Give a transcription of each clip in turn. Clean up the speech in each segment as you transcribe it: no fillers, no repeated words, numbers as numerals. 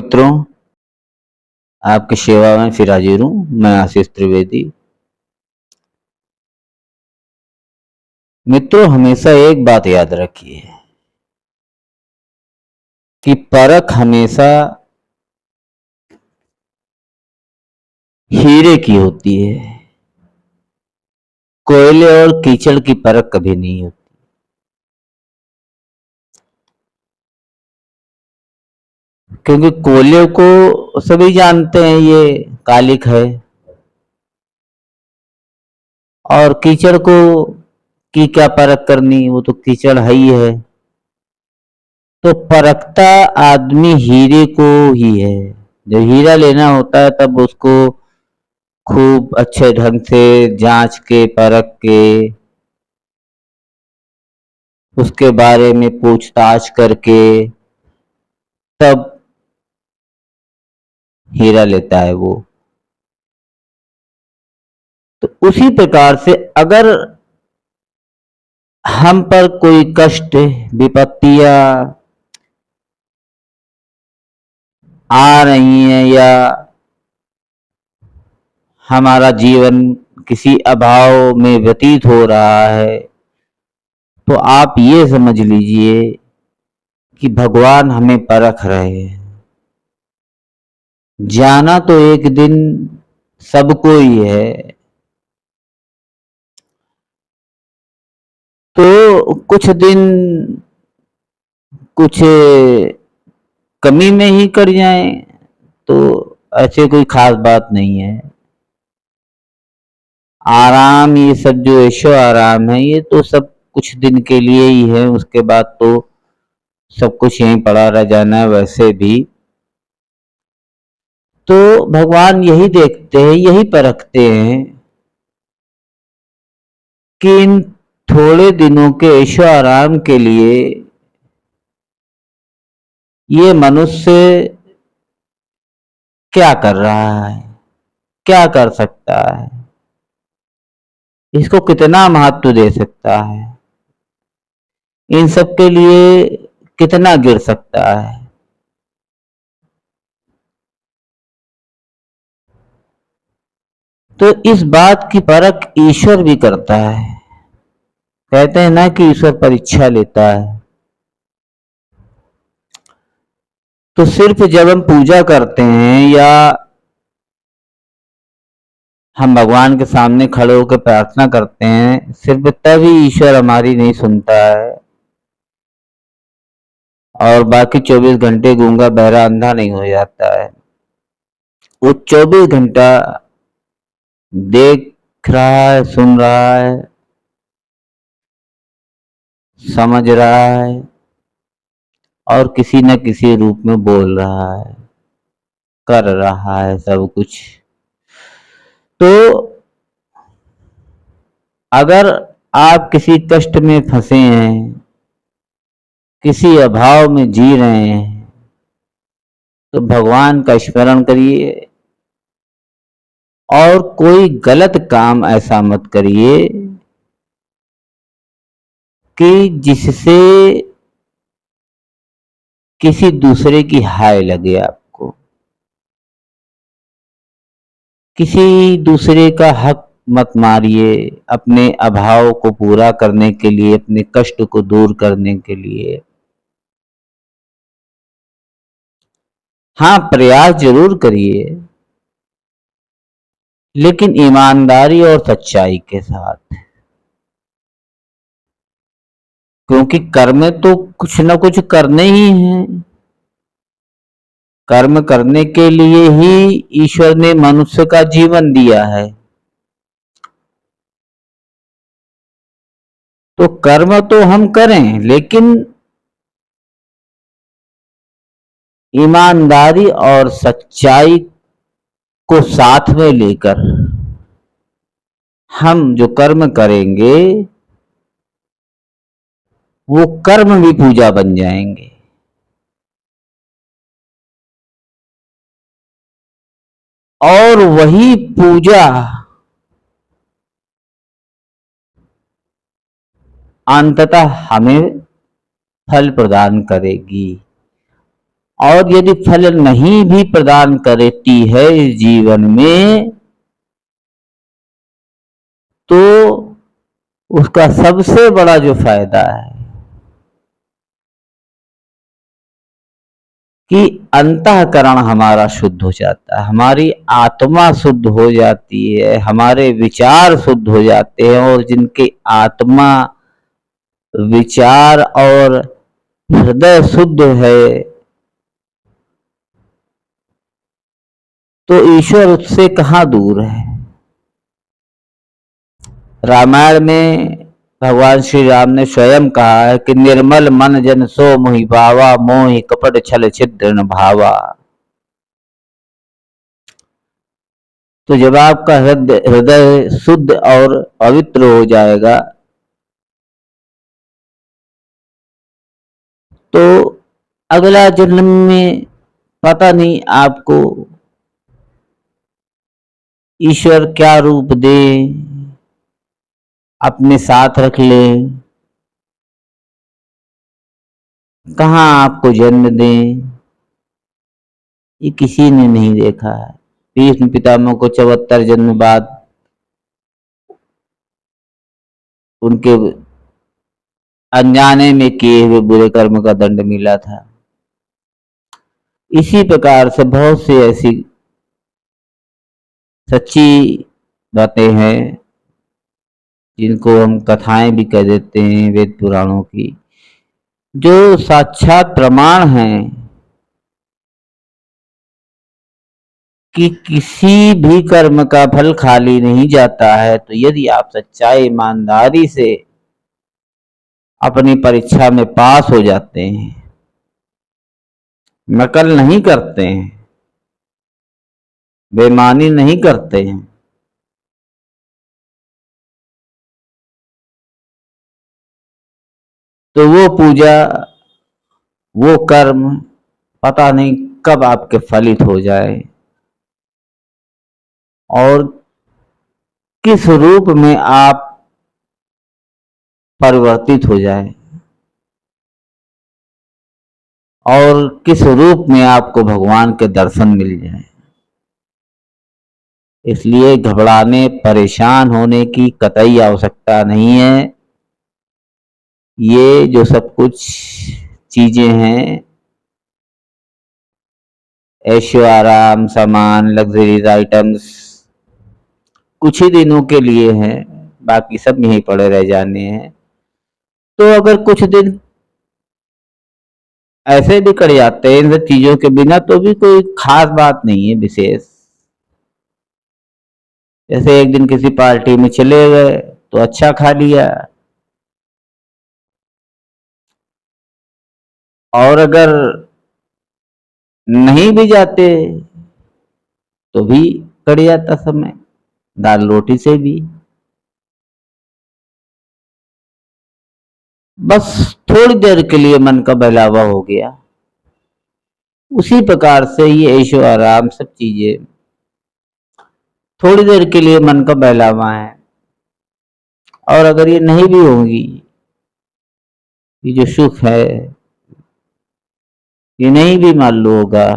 मित्रों, आपकी सेवा में फिर हाजिर हूँ। मैं आशीष त्रिवेदी। मित्रों, हमेशा एक बात याद रखिए कि परख हमेशा हीरे की होती है, कोयले और कीचड़ की परख कभी नहीं होती। क्योंकि कोयले को सभी जानते हैं ये कालिक है, और कीचड़ को की क्या परख करनी, वो तो कीचड़ है ही है। तो परखता आदमी हीरे को ही है। जब हीरा लेना होता है तब उसको खूब अच्छे ढंग से जांच के परख के उसके बारे में पूछताछ करके तब हीरा लेता है वो। तो उसी प्रकार से अगर हम पर कोई कष्ट विपत्तियां आ रही हैं या हमारा जीवन किसी अभाव में व्यतीत हो रहा है, तो आप ये समझ लीजिए कि भगवान हमें परख रहे हैं। जाना तो एक दिन सबको ही है, तो कुछ दिन कुछ कमी में ही कट जाए तो ऐसे कोई खास बात नहीं है। आराम, ये सब जो ऐशो आराम है, ये तो सब कुछ दिन के लिए ही है। उसके बाद तो सब कुछ यहीं पड़ा रह जाना है वैसे भी। तो भगवान यही देखते हैं, यही परखते हैं कि इन थोड़े दिनों के ऐशो आराम के लिए ये मनुष्य क्या कर रहा है, क्या कर सकता है, इसको कितना महत्व दे सकता है, इन सब के लिए कितना गिर सकता है। तो इस बात की परख ईश्वर भी करता है। कहते हैं ना कि ईश्वर परीक्षा लेता है। तो सिर्फ जब हम पूजा करते हैं या हम भगवान के सामने खड़े होकर प्रार्थना करते हैं, सिर्फ तभी ईश्वर हमारी नहीं सुनता है, और बाकी 24 घंटे गूंगा बहरा अंधा नहीं हो जाता है। वो 24 घंटा देख रहा है, सुन रहा है, समझ रहा है, और किसी न किसी रूप में बोल रहा है, कर रहा है सब कुछ। तो अगर आप किसी कष्ट में फंसे हैं, किसी अभाव में जी रहे हैं, तो भगवान का स्मरण करिए और कोई गलत काम ऐसा मत करिए कि जिससे किसी दूसरे की हाय लगे आपको, किसी दूसरे का हक मत मारिए अपने अभाव को पूरा करने के लिए, अपने कष्ट को दूर करने के लिए। हाँ, प्रयास जरूर करिए, लेकिन ईमानदारी और सच्चाई के साथ। क्योंकि कर्म तो कुछ न कुछ करने ही हैं। कर्म करने के लिए ही ईश्वर ने मनुष्य का जीवन दिया है। तो कर्म तो हम करें, लेकिन ईमानदारी और सच्चाई को साथ में लेकर हम जो कर्म करेंगे वो कर्म भी पूजा बन जाएंगे। और वही पूजा अंततः हमें फल प्रदान करेगी। और यदि फल नहीं भी प्रदान करती है इस जीवन में, तो उसका सबसे बड़ा जो फायदा है कि अंतःकरण हमारा शुद्ध हो जाता है, हमारी आत्मा शुद्ध हो जाती है, हमारे विचार शुद्ध हो जाते हैं। और जिनके आत्मा, विचार और हृदय शुद्ध है, तो ईश्वर उससे कहाँ दूर है। रामायण में भगवान श्री राम ने स्वयं कहा है कि निर्मल मन जन सो मोहि पावा, मोहि कपट छल छिद्र न भावा। तो जब आपका हृदय शुद्ध और पवित्र हो जाएगा, तो अगला जन्म में पता नहीं आपको ईश्वर क्या रूप दे, अपने साथ रख ले, कहाँ आपको जन्म दे, ये किसी ने नहीं देखा है। भीष्म पितामह को 74 जन्म बाद उनके अनजाने में किए हुए बुरे कर्म का दंड मिला था। इसी प्रकार से बहुत सी ऐसी सच्ची बातें हैं जिनको हम कथाएं भी कह देते हैं वेद पुराणों की, जो साक्षात प्रमाण हैं कि किसी भी कर्म का फल खाली नहीं जाता है। तो यदि आप सच्चाई ईमानदारी से अपनी परीक्षा में पास हो जाते हैं, नकल नहीं करते हैं, बेईमानी नहीं करते हैं, तो वो पूजा, वो कर्म पता नहीं कब आपके फलित हो जाए और किस रूप में आप परिवर्तित हो जाए और किस रूप में आपको भगवान के दर्शन मिल जाए। इसलिए घबराने, परेशान होने की कतई आवश्यकता नहीं है। ये जो सब कुछ चीजें हैं, ऐशो आराम, सामान, लग्जरीज आइटम्स, कुछ ही दिनों के लिए हैं, बाकी सब यहीं पड़े रह जाने हैं। तो अगर कुछ दिन ऐसे भी कट जाते हैं इन सब चीजों के बिना, तो भी कोई खास बात नहीं है विशेष। जैसे एक दिन किसी पार्टी में चले गए तो अच्छा खा लिया, और अगर नहीं भी जाते तो भी कट जाता समय, दाल रोटी से भी। बस थोड़ी देर के लिए मन का बहलावा हो गया। उसी प्रकार से ये ऐशो आराम सब चीजें थोड़ी देर के लिए मन का बहलावा है। और अगर ये नहीं भी होंगी, ये जो सुख है ये नहीं भी मालूम होगा,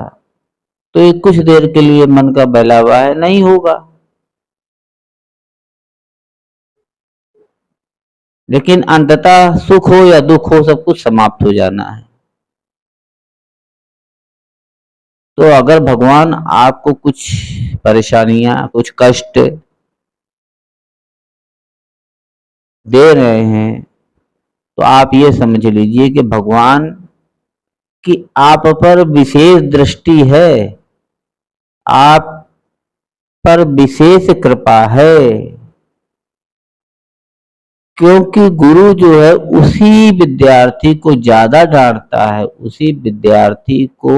तो ये कुछ देर के लिए मन का बहलावा है, नहीं होगा। लेकिन अंततः सुख हो या दुख हो, सब कुछ समाप्त हो जाना है। तो अगर भगवान आपको कुछ परेशानियां, कुछ कष्ट दे रहे हैं, तो आप ये समझ लीजिए कि भगवान की आप पर विशेष दृष्टि है, आप पर विशेष कृपा है। क्योंकि गुरु जो है उसी विद्यार्थी को ज्यादा डांटता है, उसी विद्यार्थी को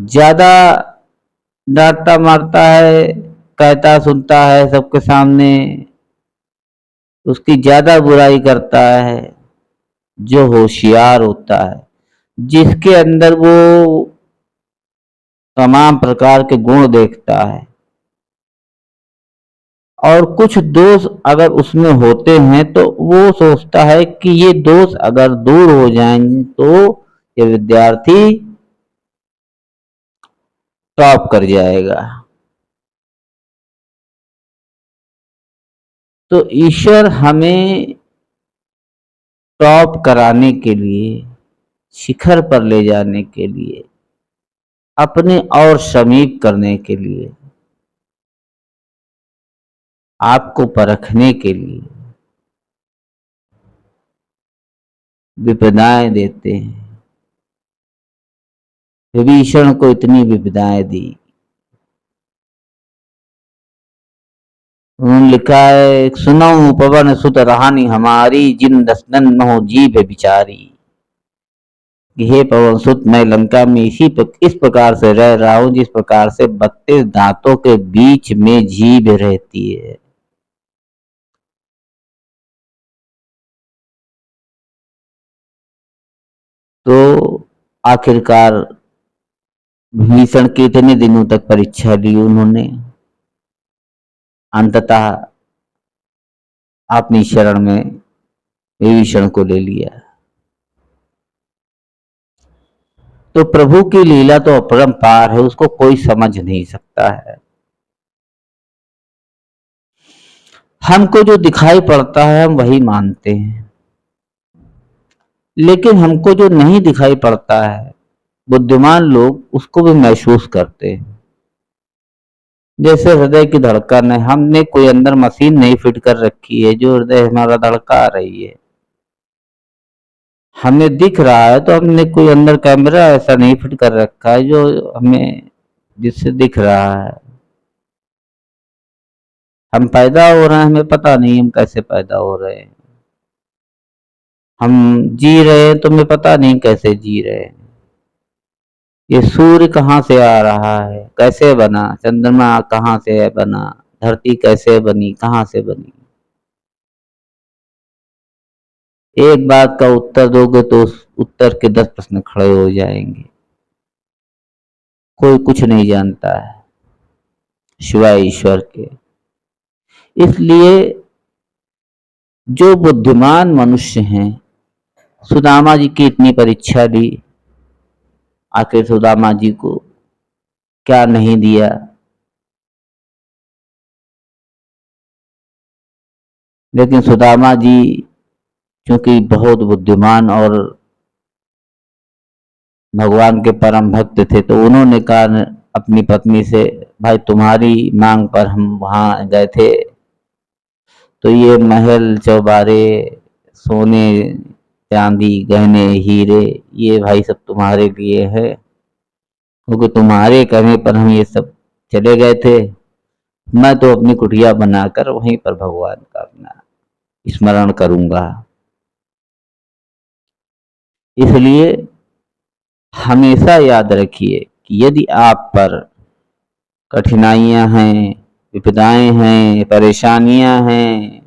ज्यादा डांटता मारता है, कहता सुनता है सबके सामने, उसकी ज्यादा बुराई करता है। जो होशियार होता है, जिसके अंदर वो तमाम प्रकार के गुण देखता है और कुछ दोष अगर उसमें होते हैं तो वो सोचता है कि ये दोष अगर दूर हो जाएंगे तो ये विद्यार्थी टॉप कर जाएगा। तो ईश्वर हमें टॉप कराने के लिए, शिखर पर ले जाने के लिए, अपने और समीप करने के लिए, आपको परखने के लिए विपदाएं देते हैं। विभीषण को इतनी विपदाएं दी। उन्होंने लिखा है, सुनऊ पवन सुत रहानी हमारी, जिन दसनन महो जीभ बिचारी। हे पवन सुत, मैं लंका में इस प्रकार से रह रहा हूं जिस प्रकार से 32 दांतों के बीच में जीभ रहती है। तो आखिरकार विभीषण की इतने दिनों तक परीक्षा ली उन्होंने, अंततः अपनी शरण में विभीषण को ले लिया। तो प्रभु की लीला तो अपरंपार है, उसको कोई समझ नहीं सकता है। हमको जो दिखाई पड़ता है हम वही मानते हैं, लेकिन हमको जो नहीं दिखाई पड़ता है बुद्धिमान लोग उसको भी महसूस करते हैं। जैसे हृदय की धड़कन है, हमने कोई अंदर मशीन नहीं फिट कर रखी है जो हृदय हमारा धड़का रही है। हमें दिख रहा है तो हमने कोई अंदर कैमरा ऐसा नहीं फिट कर रखा है जो हमें जिससे दिख रहा है। हम पैदा हो रहे हैं, हमें पता नहीं हम कैसे पैदा हो रहे हैं। हम जी रहे हैं तो हमें पता नहीं कैसे जी रहे हैं। ये सूर्य कहाँ से आ रहा है, कैसे बना, चंद्रमा कहाँ से बना, धरती कैसे बनी, कहाँ से बनी। एक बात का उत्तर दोगे तो उस उत्तर के 10 प्रश्न खड़े हो जाएंगे। कोई कुछ नहीं जानता है सिवाय ईश्वर के। इसलिए जो बुद्धिमान मनुष्य हैं, सुदामा जी की इतनी परीक्षा ली, आखिर सुदामा जी को क्या नहीं दिया। लेकिन सुदामा जी क्योंकि बहुत बुद्धिमान और भगवान के परम भक्त थे, तो उन्होंने कहा अपनी पत्नी से, भाई तुम्हारी मांग पर हम वहां गए थे तो ये महल चौबारे, सोने चांदी गहने हीरे, ये भाई सब तुम्हारे लिए है, क्योंकि तुम्हारे कहने पर हम ये सब चले गए थे। मैं तो अपनी कुटिया बनाकर वहीं पर भगवान का अपना स्मरण करूंगा। इसलिए हमेशा याद रखिए कि यदि आप पर कठिनाइयां हैं, विपदाएं हैं, परेशानियां हैं,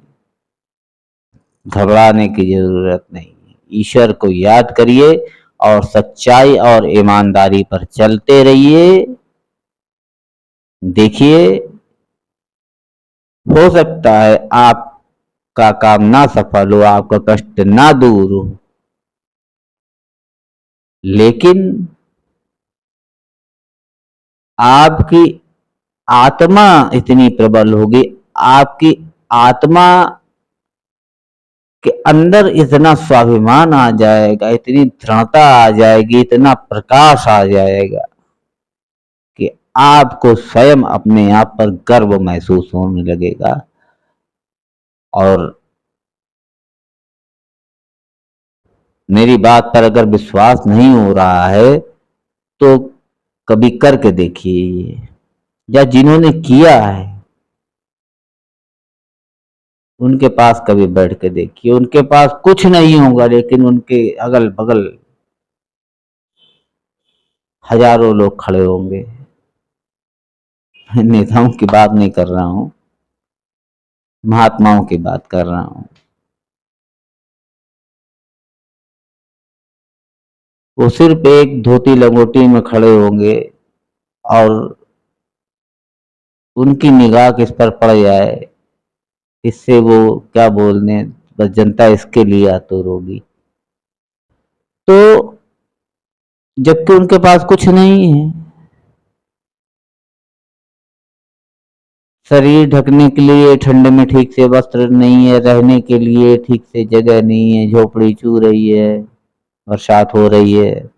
घबराने की जरूरत नहीं। ईश्वर को याद करिए और सच्चाई और ईमानदारी पर चलते रहिए। देखिए, हो सकता है आपका काम ना सफल हो, आपका कष्ट ना दूर हो, लेकिन आपकी आत्मा इतनी प्रबल होगी, आपकी आत्मा के अंदर इतना स्वाभिमान आ जाएगा, इतनी दृढ़ता आ जाएगी, इतना प्रकाश आ जाएगा कि आपको स्वयं अपने आप पर गर्व महसूस होने लगेगा। और मेरी बात पर अगर विश्वास नहीं हो रहा है तो कभी करके देखिए, या जिन्होंने किया है उनके पास कभी बैठ के देखिए। उनके पास कुछ नहीं होगा, लेकिन उनके अगल बगल हजारों लोग खड़े होंगे। नेताओं की बात नहीं कर रहा हूं, महात्माओं की बात कर रहा हूं। वो सिर्फ एक धोती लंगोटी में खड़े होंगे और उनकी निगाह किस पर पड़ जाए किससे वो क्या बोलने, बस जनता इसके लिए आतुर होगी। तो जबकि उनके पास कुछ नहीं है, शरीर ढकने के लिए ठंड में ठीक से वस्त्र नहीं है, रहने के लिए ठीक से जगह नहीं है, झोपड़ी चू रही है, बरसात हो रही है।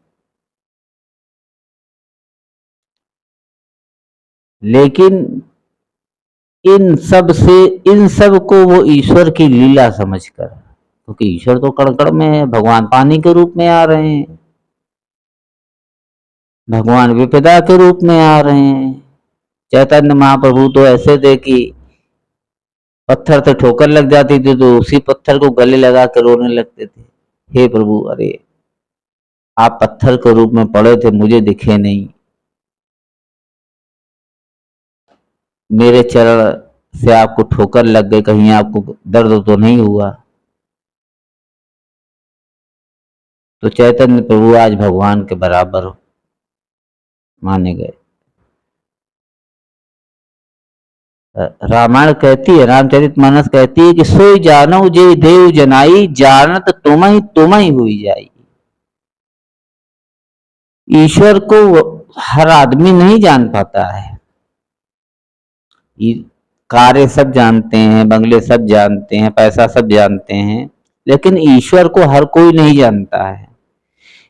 लेकिन इन सब को वो ईश्वर की लीला समझकर, क्योंकि ईश्वर तो कण कण में है, भगवान पानी के रूप में आ रहे हैं, भगवान विपदा के रूप में आ रहे हैं। चैतन्य महाप्रभु तो ऐसे थे कि पत्थर से ठोकर लग जाती थी तो उसी पत्थर को गले लगा कर रोने लगते थे, हे प्रभु, अरे आप पत्थर के रूप में पड़े थे, मुझे दिखे नहीं, मेरे चरण से आपको ठोकर लग गई, कहीं आपको दर्द तो नहीं हुआ। तो चैतन्य प्रभु आज भगवान के बराबर माने गए। रामायण कहती है, रामचरितमानस कहती है कि सोई जानो जे देव जनाई, जानत तुम ही हुई जाई। ईश्वर को हर आदमी नहीं जान पाता है। कार्य सब जानते हैं, बंगले सब जानते हैं, पैसा सब जानते हैं, लेकिन ईश्वर को हर कोई नहीं जानता है।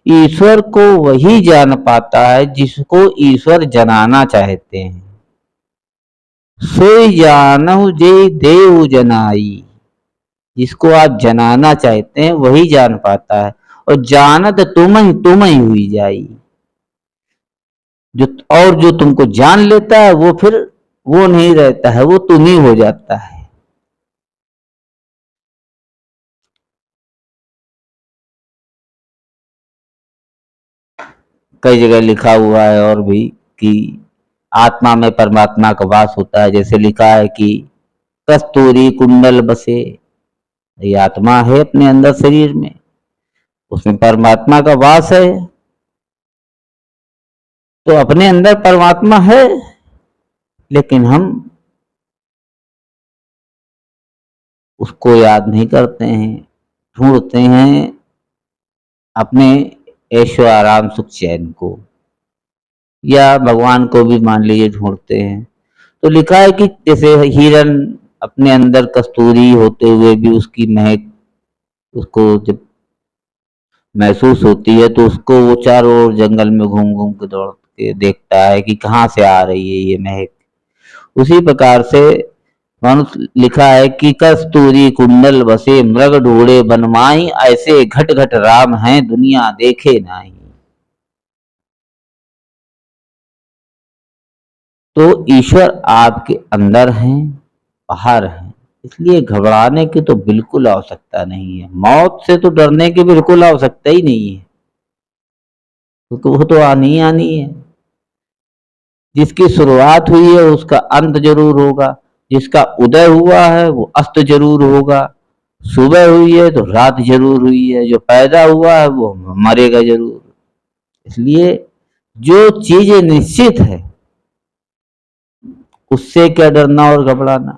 ईश्वर को वही जान पाता है जिसको ईश्वर जनाना चाहते हैं। सोई जानहु जे देव जनाई, जिसको आप जनाना चाहते हैं वही जान पाता है। और जानत तुम ही हुई जाई, जो तुमको जान लेता है वो फिर वो नहीं रहता है, वो तुम ही हो जाता है। कई जगह लिखा हुआ है और भी कि आत्मा में परमात्मा का वास होता है। जैसे लिखा है कि कस्तूरी कुंडल बसे, ये आत्मा है अपने अंदर शरीर में, उसमें परमात्मा का वास है। तो अपने अंदर परमात्मा है, लेकिन हम उसको याद नहीं करते हैं, ढूंढते हैं अपने ऐशो आराम सुख चैन को, या भगवान को भी मान लीजिए ढूंढते हैं। तो लिखा है कि जैसे हिरन अपने अंदर कस्तूरी होते हुए भी उसकी महक उसको जब महसूस होती है तो उसको वो चारों ओर जंगल में घूम घूम के दौड़ के देखता है कि कहाँ से आ रही है ये महक। उसी प्रकार से मनुष्य लिखा है कि कस्तूरी कुंडल बसे, मृग ढूंढे बनमाई, ऐसे घट घट राम हैं दुनिया देखे नहीं। तो ईश्वर आपके अंदर हैं, बाहर हैं, इसलिए घबराने की तो बिल्कुल आवश्यकता नहीं है। मौत से तो डरने की बिल्कुल आवश्यकता ही नहीं है, क्योंकि वो तो आनी ही आनी है। जिसकी शुरुआत हुई है उसका अंत जरूर होगा, जिसका उदय हुआ है वो अस्त जरूर होगा, सुबह हुई है तो रात जरूर हुई है, जो पैदा हुआ है वो मरेगा जरूर। इसलिए जो चीजें निश्चित है उससे क्या डरना और घबराना।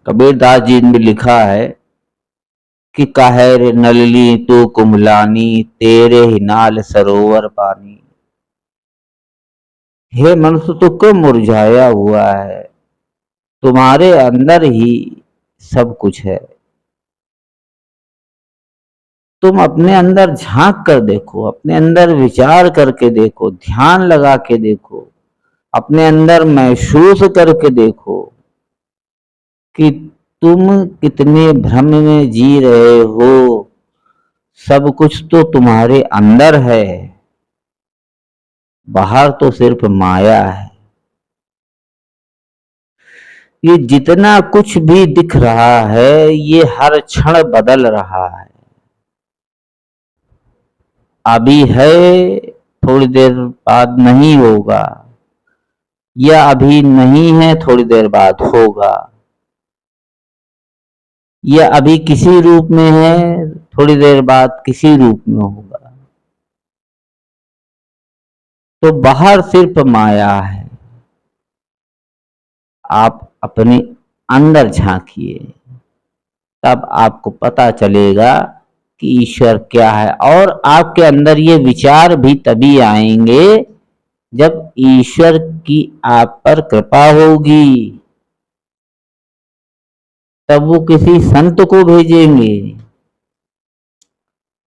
कबीरदास जी ने लिखा है कि काहे रे नलली तू कुमलानी, तेरे ही नाल सरोवर पानी। हे मनुष्य तू क्यों मुरझाया हुआ है, तुम्हारे अंदर ही सब कुछ है। तुम अपने अंदर झांक कर देखो, अपने अंदर विचार करके देखो, ध्यान लगा के देखो, अपने अंदर महसूस करके देखो कि तुम कितने भ्रम में जी रहे हो। सब कुछ तो तुम्हारे अंदर है, बाहर तो सिर्फ माया है। ये जितना कुछ भी दिख रहा है ये हर क्षण बदल रहा है। अभी है, थोड़ी देर बाद नहीं होगा, या अभी नहीं है थोड़ी देर बाद होगा, या अभी किसी रूप में है थोड़ी देर बाद किसी रूप में होगा। तो बाहर सिर्फ माया है, आप अपने अंदर झांकिए, तब आपको पता चलेगा कि ईश्वर क्या है। और आपके अंदर ये विचार भी तभी आएंगे जब ईश्वर की आप पर कृपा होगी, तब वो किसी संत को भेजेंगे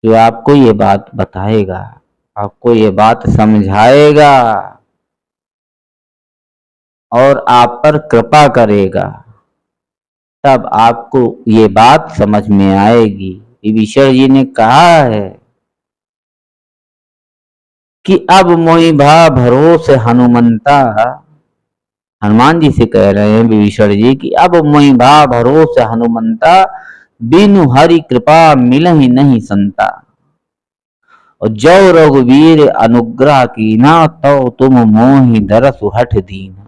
जो आपको ये बात बताएगा, आपको ये बात समझाएगा और आप पर कृपा करेगा, तब आपको ये बात समझ में आएगी। विभीषण जी ने कहा है कि अब मोहि भा भरोसे हनुमंता, हनुमान जी से कह रहे हैं विभीषण जी कि अब मोहि भा भरोसे हनुमंता, बिनु हरि कृपा मिलहि नहीं संता। और जो रघुवीर अनुग्रह कीना, तो तुम मोहि दरसु हठ दीना।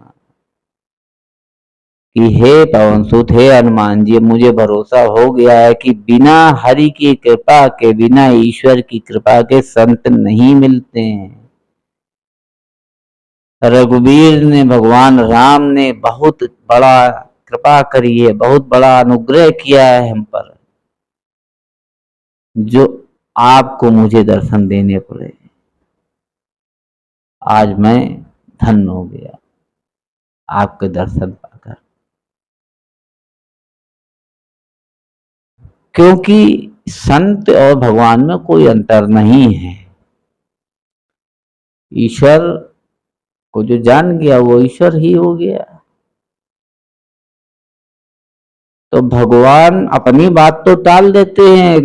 कि हे पवन सुत, हे हनुमान जी, मुझे भरोसा हो गया है कि बिना हरि की कृपा के, बिना ईश्वर की कृपा के संत नहीं मिलते हैं। रघुवीर ने, भगवान राम ने बहुत बड़ा कृपा करी है, बहुत बड़ा अनुग्रह किया है हम पर, जो आपको मुझे दर्शन देने पड़े। आज मैं धन्य हो गया आपके दर्शन पाकर, क्योंकि संत और भगवान में कोई अंतर नहीं है। ईश्वर को जो जान गया वो ईश्वर ही हो गया। तो भगवान अपनी बात तो टाल देते हैं,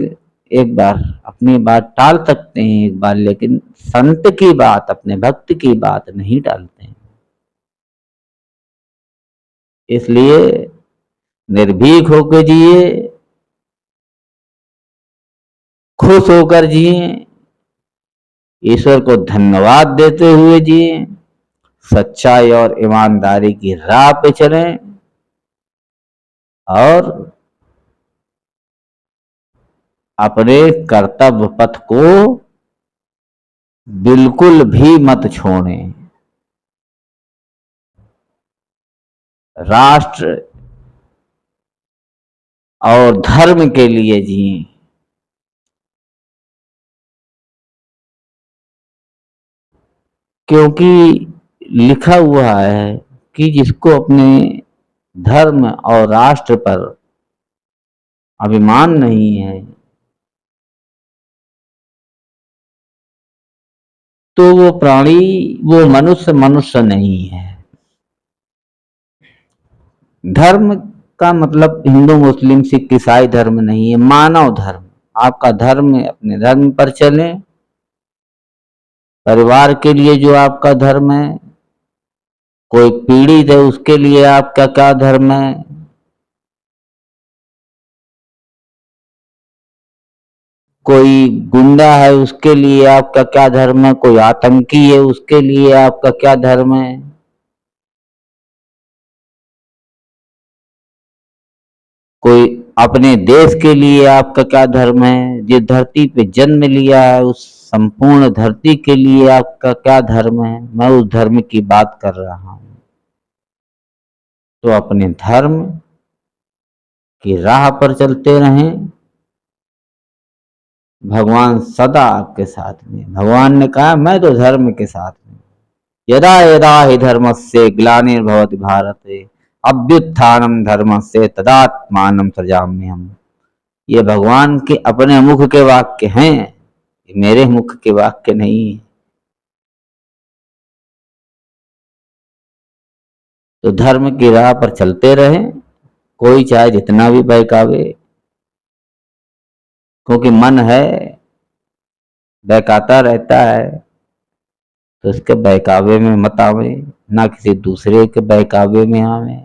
एक बार अपनी बात टाल सकते हैं एक बार, लेकिन संत की बात, अपने भक्त की बात नहीं टालते हैं। इसलिए निर्भीक होकर जिए, खुश होकर जिए, ईश्वर को धन्यवाद देते हुए जिए, सच्चाई और ईमानदारी की राह पे चलें और अपने कर्तव्य पथ को बिल्कुल भी मत छोड़ें। राष्ट्र और धर्म के लिए जिए, क्योंकि लिखा हुआ है कि जिसको अपने धर्म और राष्ट्र पर अभिमान नहीं है, तो वो प्राणी, वो मनुष्य मनुष्य नहीं है। धर्म का मतलब हिंदू मुस्लिम सिख ईसाई धर्म नहीं है, मानव धर्म। आपका धर्म है, अपने धर्म पर चले। परिवार के लिए जो आपका धर्म है, कोई पीड़ित है उसके लिए आपका क्या धर्म है, कोई गुंडा है उसके लिए आपका क्या धर्म है, कोई आतंकी है उसके लिए आपका क्या धर्म है, कोई अपने देश के लिए आपका क्या धर्म है, जिस धरती पे जन्म लिया है उस संपूर्ण धरती के लिए आपका क्या धर्म है। मैं उस धर्म की बात कर रहा हूं। तो अपने धर्म की राह पर चलते रहें, भगवान सदा आपके साथ में। भगवान ने कहा मैं तो धर्म के साथ में, यदा यदा हि धर्मस्य ग्लानिर्भवति भारत, अभ्युत्थानम धर्मस्य तदात्मानं सृजाम्यहम्। ये भगवान के अपने मुख के वाक्य हैं, ये मेरे मुख के वाक्य नहीं है। तो धर्म की राह पर चलते रहें, कोई चाहे जितना भी बहकावे, क्योंकि मन है बहकाता रहता है, तो उसके बहकावे में मत आवे, ना किसी दूसरे के बहकावे में आवे।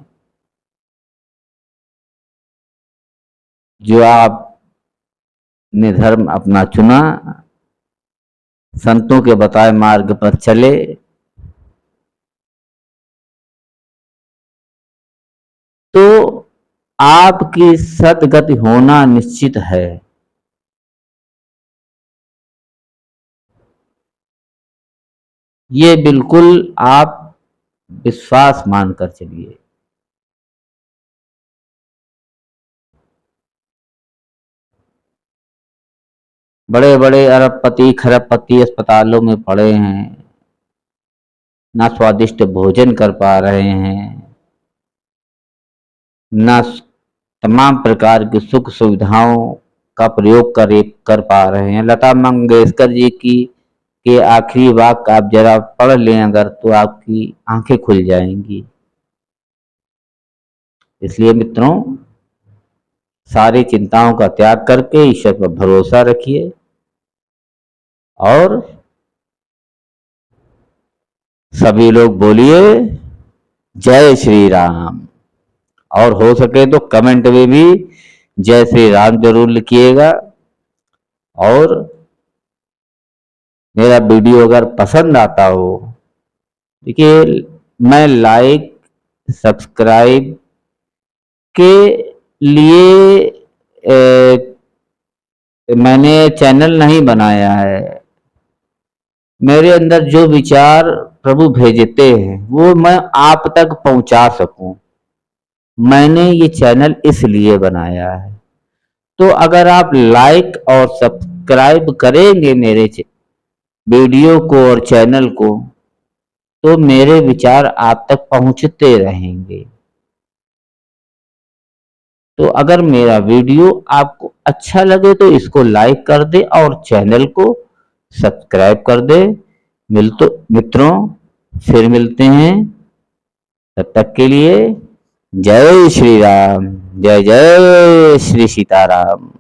जो आपने धर्म अपना चुना, संतों के बताए मार्ग पर चले, तो आपकी सदगति होना निश्चित है। ये बिल्कुल आप विश्वास मानकर चलिए। बड़े बड़े अरबपति खरबपति अस्पतालों में पड़े हैं, ना स्वादिष्ट भोजन कर पा रहे हैं, ना तमाम प्रकार की सुख सुविधाओं का प्रयोग कर पा रहे हैं। लता मंगेशकर जी की के आखिरी वाक्य आप जरा पढ़ लें अगर, तो आपकी आंखें खुल जाएंगी। इसलिए मित्रों, सारी चिंताओं का त्याग करके ईश्वर पर भरोसा रखिए और सभी लोग बोलिए जय श्री राम। और हो सके तो कमेंट में भी जय श्री राम जरूर लिखिएगा। और मेरा वीडियो अगर पसंद आता हो, देखिए मैं लाइक सब्सक्राइब के लिए मैंने चैनल नहीं बनाया है। मेरे अंदर जो विचार प्रभु भेजते हैं वो मैं आप तक पहुंचा सकूं, मैंने ये चैनल इसलिए बनाया है। तो अगर आप लाइक और सब्सक्राइब करेंगे मेरे वीडियो को और चैनल को, तो मेरे विचार आप तक पहुंचते रहेंगे। तो अगर मेरा वीडियो आपको अच्छा लगे तो इसको लाइक कर दे और चैनल को सब्सक्राइब कर दे। मित्रों, फिर मिलते हैं, तब तक के लिए जय श्री राम, जय जय श्री सीताराम।